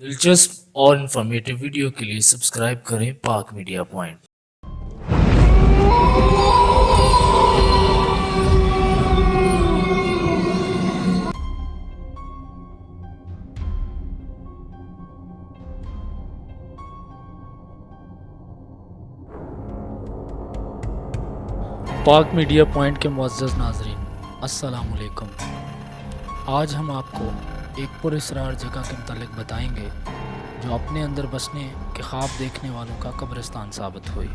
دلچسپ اور informative video کے لیے سبسکرائب کریں پاک میڈیا پوائنٹ۔ پاک میڈیا پوائنٹ کے معزز ناظرین، السلام علیکم۔ آج ہم آپ کو ایک پراسرار جگہ کے متعلق بتائیں گے جو اپنے اندر بسنے کے خواب دیکھنے والوں کا قبرستان ثابت ہوئی،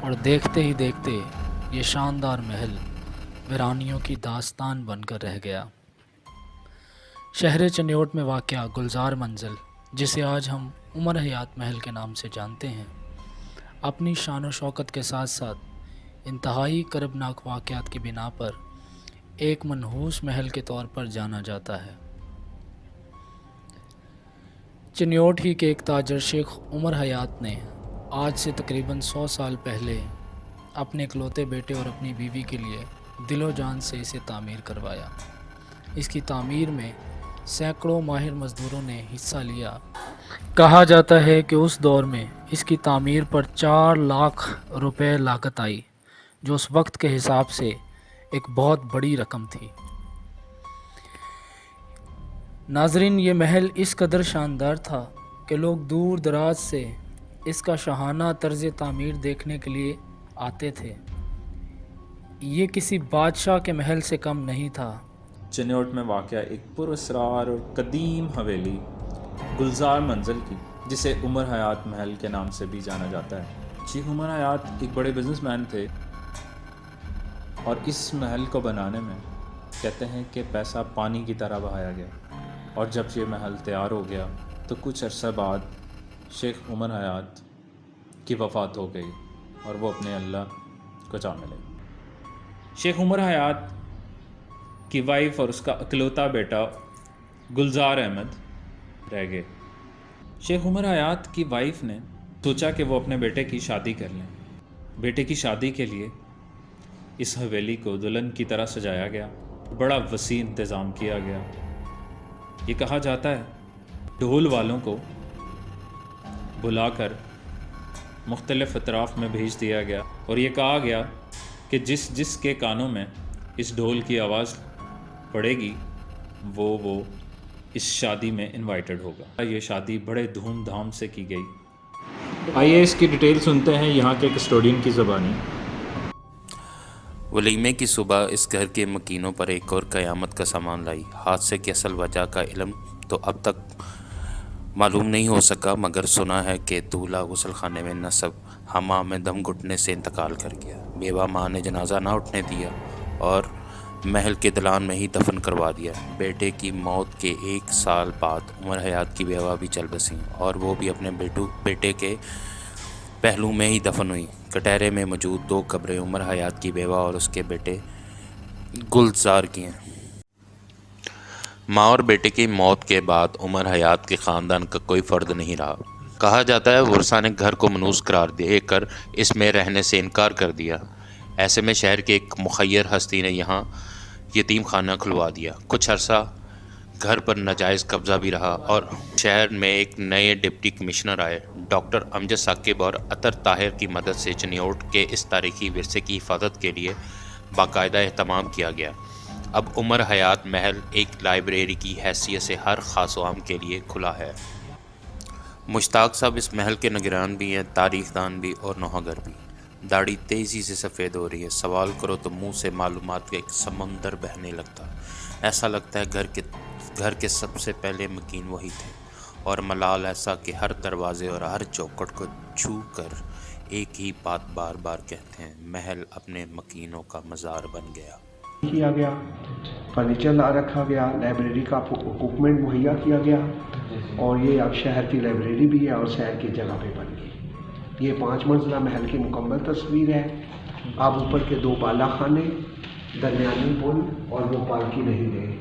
اور دیکھتے ہی دیکھتے یہ شاندار محل ویرانیوں کی داستان بن کر رہ گیا۔ شہر چنیوٹ میں واقع گلزار منزل، جسے آج ہم عمر حیات محل کے نام سے جانتے ہیں، اپنی شان و شوکت کے ساتھ ساتھ انتہائی کربناک واقعات کی بنا پر ایک منحوس محل کے طور پر جانا جاتا ہے۔ چنیوٹ ہی کے ایک تاجر شیخ عمر حیات نے آج سے تقریباً 100 سال پہلے اپنے اکلوتے بیٹے اور اپنی بیوی کے لیے دل و جان سے اسے تعمیر کروایا۔ اس کی تعمیر میں سینکڑوں ماہر مزدوروں نے حصہ لیا۔ کہا جاتا ہے کہ اس دور میں اس کی تعمیر پر 4 لاکھ روپے لاگت آئی، جو اس وقت کے حساب سے ایک بہت بڑی رقم تھی۔ ناظرین، یہ محل اس قدر شاندار تھا کہ لوگ دور دراز سے اس کا شاہانہ طرز تعمیر دیکھنے کے لیے آتے تھے۔ یہ کسی بادشاہ کے محل سے کم نہیں تھا۔ چنیوٹ میں واقع ایک پراسرار اور قدیم حویلی گلزار منزل کی، جسے عمر حیات محل کے نام سے بھی جانا جاتا ہے۔ شیخ عمر حیات ایک بڑے بزنس مین تھے، اور اس محل کو بنانے میں کہتے ہیں کہ پیسہ پانی کی طرح بہایا گیا، اور جب یہ محل تیار ہو گیا تو کچھ عرصہ بعد شیخ عمر حیات کی وفات ہو گئی اور وہ اپنے اللہ کو جا ملے۔ شیخ عمر حیات کی وائف اور اس کا اکلوتا بیٹا گلزار احمد رہ گئے۔ شیخ عمر حیات کی وائف نے سوچا کہ وہ اپنے بیٹے کی شادی کر لیں۔ بیٹے کی شادی کے لیے اس حویلی کو دلہن کی طرح سجایا گیا، بڑا وسیع انتظام کیا گیا۔ یہ کہا جاتا ہے ڈھول والوں کو بلا کر مختلف اطراف میں بھیج دیا گیا، اور یہ کہا گیا کہ جس کے کانوں میں اس ڈھول کی آواز پڑے گی وہ اس شادی میں انوائٹڈ ہوگا۔ یہ شادی بڑے دھوم دھام سے کی گئی۔ آئیے اس کی ڈیٹیل سنتے ہیں یہاں کے کسٹوڈین کی زبانی۔ ولیمے کی صبح اس گھر کے مکینوں پر ایک اور قیامت کا سامان لائی۔ حادثے کی اصل وجہ کا علم تو اب تک معلوم نہیں ہو سکا، مگر سنا ہے کہ دولہا غسل خانے میں نصب حمام میں دم گھٹنے سے انتقال کر گیا۔ بیوہ ماں نے جنازہ نہ اٹھنے دیا اور محل کے دلان میں ہی دفن کروا دیا۔ بیٹے کی موت کے 1 سال بعد عمر حیات کی بیوہ بھی چل بسیں، اور وہ بھی اپنے بیٹے کے پہلو میں ہی دفن ہوئی۔ کٹہرے میں موجود 2 قبریں عمر حیات کی بیوہ اور اس کے بیٹے گلزار کی ہیں۔ ماں اور بیٹے کی موت کے بعد عمر حیات کے خاندان کا کوئی فرد نہیں رہا۔ کہا جاتا ہے ورثاء نے گھر کو منحوس قرار دے کر اس میں رہنے سے انکار کر دیا۔ ایسے میں شہر کے ایک مخیر ہستی نے یہاں یتیم خانہ کھلوا دیا۔ کچھ عرصہ گھر پر ناجائز قبضہ بھی رہا، اور شہر میں ایک نئے ڈپٹی کمشنر آئے۔ ڈاکٹر امجد ثاقب اور عطر طاہر کی مدد سے چنیوٹ کے اس تاریخی ورثے کی حفاظت کے لیے باقاعدہ اہتمام کیا گیا۔ اب عمر حیات محل ایک لائبریری کی حیثیت سے ہر خاص و عام کے لیے کھلا ہے۔ مشتاق صاحب اس محل کے نگران بھی ہیں، تاریخ دان بھی اور نوحہ گر بھی۔ داڑھی تیزی سے سفید ہو رہی ہے، سوال کرو تو منہ سے معلومات کا ایک سمندر بہنے لگتا ہے۔ ایسا لگتا ہے گھر کے سب سے پہلے مکین وہی تھے، اور ملال ایسا کہ ہر دروازے اور ہر چوکھٹ کو چھو کر ایک ہی بات بار بار کہتے ہیں، محل اپنے مکینوں کا مزار بن گیا۔ کیا گیا، فرنیچر لا رکھا گیا، لائبریری کا اکوپمنٹ مہیا کیا گیا، اور یہ اب شہر کی لائبریری بھی ہے اور سیر کی جگہ پہ بن گئی۔ یہ 5 منزلہ محل کی مکمل تصویر ہے۔ اب اوپر کے 2 بالا خانے، درمیانی پل اور وہ پالکی نہیں گئے۔